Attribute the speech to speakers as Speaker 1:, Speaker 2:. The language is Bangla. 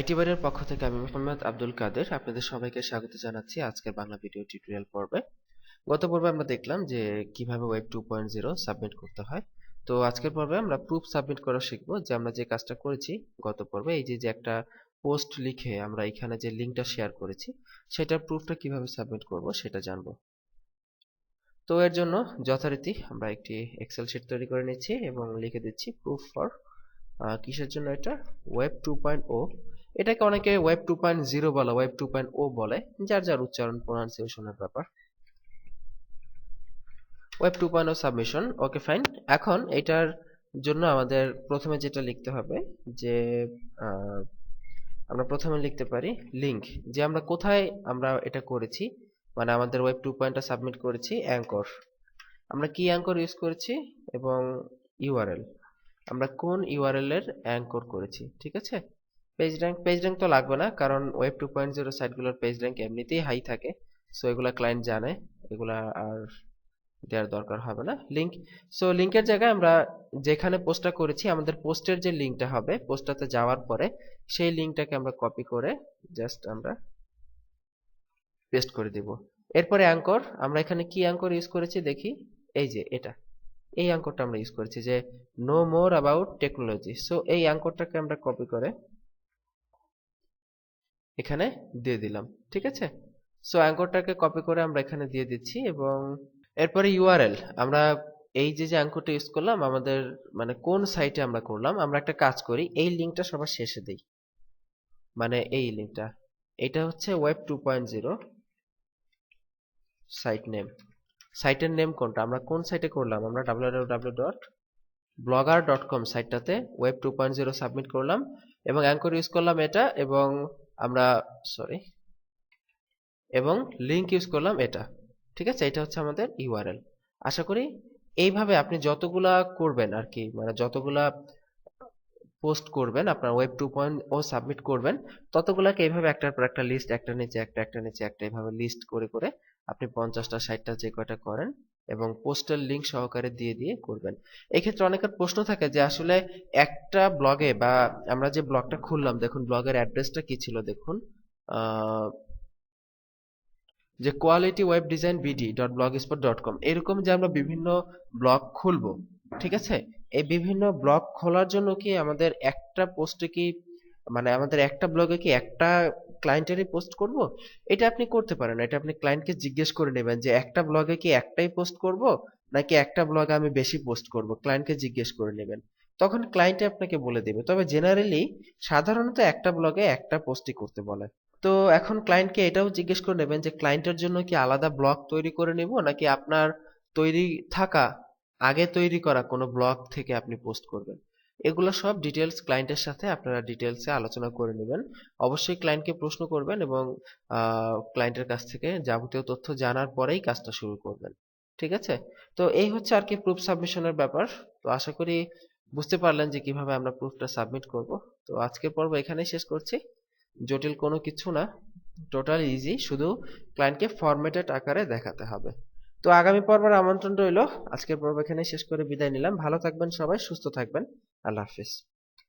Speaker 1: আইটি বারের পক্ষ থেকে আমি মোহাম্মদ আব্দুল কাদের আপনাদের সবাইকে স্বাগত জানাচ্ছি আজকের বাংলা ভিডিও টিউটোরিয়াল পর্বে। গত পর্বে আমরা দেখলাম যে কিভাবে ওয়েব 2.0 সাবমিট করতে হয়। তো আজকের পর্বে আমরা প্রুফ সাবমিট করা শিখব। যে আমরা যে কাজটা করেছি গত পর্বে, এই যে একটা পোস্ট লিখে আমরা এখানে যে লিংকটা শেয়ার করেছি সেটার প্রুফটা কিভাবে সাবমিট করব সেটা জানবো। তো এর জন্য যথারীতি আমরা একটি এক্সেল শিট তৈরি করে নিচ্ছি এবং লিখে দিচ্ছি প্রুফ ফর কিসের জন্য এটা ওয়েব 2.0। এটাকে অনেকে ওয়েব 2.0 বলে, ওয়েব 2.0 বলে, যার যার উচ্চারণ প্রোনাউন্সিয়েশনের ব্যাপার। Web 2.0 submission, okay fine. এখন এটার জন্য আমাদের প্রথমে যেটা লিখতে হবে যে আমরা প্রথমে লিখতে পারি লিংক, যে আমরা কোথায় আমরা এটা করেছি, মানে আমাদের ওয়েব 2.0 সাবমিট করেছি অ্যাঙ্কর। আমরা কি অ্যাঙ্কর ইউজ করেছি এবং ইউআরএল, আমরা কোন ইউআরএল এর অ্যাঙ্কর করেছি, ঠিক আছে। পেজ র্যাঙ্ক তো লাগবে না, কারণ ওয়েব 2.0 সাইটগুলোর পেজ র্যাঙ্ক এমনিতেই হাই থাকে, সো এগুলা ক্লায়েন্ট জানে, এগুলা আর দেওয়ার দরকার হবে না। লিংক, সো লিংকের জায়গায় আমরা যেখানে পোস্টটা করেছি আমাদের পোস্টের যে লিংকটা হবে, পোস্টটাতে যাওয়ার পরে সেই লিংকটাকে আমরা কপি করে জাস্ট আমরা পেস্ট করে দিব। এরপরে অ্যাঙ্কর, আমরা এখানে কি অ্যাঙ্কর ইউজ করেছি দেখি, এই যে এটা, এই অ্যাঙ্করটা আমরা ইউজ করেছি যে no more about technology. So এই অ্যাঙ্করটাকে আমরা কপি করে এখানে দিয়ে দিলাম, ঠিক আছে। সো অ্যাঙ্করটাকে কপি করে আমরা এখানে দিয়ে দিচ্ছি এবং এরপরে ইউআরএল, আমরা এই যে অ্যাঙ্করটা ইউজ করলাম আমাদের মানে কোন সাইটে আমরা করলাম, আমরা একটা কাজ করি, এই লিংকটা সবার শেষে দেই, মানে এই লিংকটা, এটা হচ্ছে ওয়েব 2.0 সাইট নেম। সাইটের নেম কোনটা, আমরা কোন সাইটে করলাম, আমরা www.blogger.com সাইটটাতে ওয়েব 2.0 সাবমিট করলাম এবং অ্যাঙ্কর ইউজ করলাম এটা, এবং আমরা এবং লিংক ইউজ করলাম এটা, ঠিক আছে। এটা হচ্ছে আমাদের ইউআরএল। আশা করি এইভাবে আপনি যতগুলা করবেন আর কি, মানে যতগুলা পোস্ট করবেন আপনার ওয়েব 2.0 সাবমিট করবেন, ততগুলাকে এইভাবে একটার পর একটা লিস্ট, একটা নিচে একটা, একটা নিচে একটা, এইভাবে লিস্ট করে করে আপনি 50টা 60টা যে কয়টা করেন এবং পোস্টের লিংক সহকারে দিয়ে দিয়ে করবেন। এই ক্ষেত্রে অনেকের প্রশ্ন থাকে যে আসলে একটা ব্লগে, বা আমরা যে ব্লগটা খুললাম, দেখুন ব্লগের অ্যাড্রেসটা কি ছিল, দেখুন যে quality web design BD dot blog spot dot com, এরকম যে আমরা বিভিন্ন ব্লগ খুলবো, ঠিক আছে। এই বিভিন্ন ব্লগ খোলার জন্য কি আমাদের একটা পোস্টে কি, মানে আমাদের একটা ব্লগে কি একটা ক্লায়েন্টেরই পোস্ট করব, এটা আপনি করতে পারেন। এটা আপনি ক্লায়েন্টকে জিজ্ঞেস করে নেবেন যে একটা ব্লগে কি একটাই পোস্ট করব নাকি একটা ব্লগে আমি বেশি পোস্ট করব, ক্লায়েন্টকে জিজ্ঞেস করে নেবেন, তখন ক্লায়েন্টে আপনাকে বলে দেবে। তবে জেনারেলি সাধারণত একটা ব্লগে একটা পোস্টই করতে বলে। তো এখন ক্লায়েন্টকে এটাও জিজ্ঞেস করে নেবেন যে ক্লায়েন্টের জন্য কি আলাদা ব্লগ তৈরি করে নেব নাকি আপনার তৈরি থাকা, আগে তৈরি করা কোনো ব্লগ থেকে আপনি পোস্ট করবেন। এগুলো সব ডিটেলস ক্লায়েন্টের সাথে আপনারা ডিটেলসে আলোচনা করে নেবেন। অবশ্যই ক্লায়েন্টকে প্রশ্ন করবেন এবং ক্লায়েন্টের কাছ থেকে যাবতীয় তথ্য জানার পরেই কাজটা শুরু করবেন, ঠিক আছে। তো এই হচ্ছে আর কি প্রুফ সাবমিশনের ব্যাপার। তো আশা করি বুঝতে পারলেন যে কিভাবে আমরা প্রুফটা সাবমিট করব। তো আজকের পর্ব এখানেই শেষ করছি। জটিল কোনো কিছু না, টোটাল ইজি, শুধু ক্লায়েন্টকে ফরম্যাটেড আকারে দেখাতে হবে। তো আগামী পর্বের আমন্ত্রণ রইল। আজকের পর্ব এখানে শেষ করে বিদায় নিলাম। ভালো থাকবেন সবাই, সুস্থ থাকবেন। আল্লাহ হাফিজ।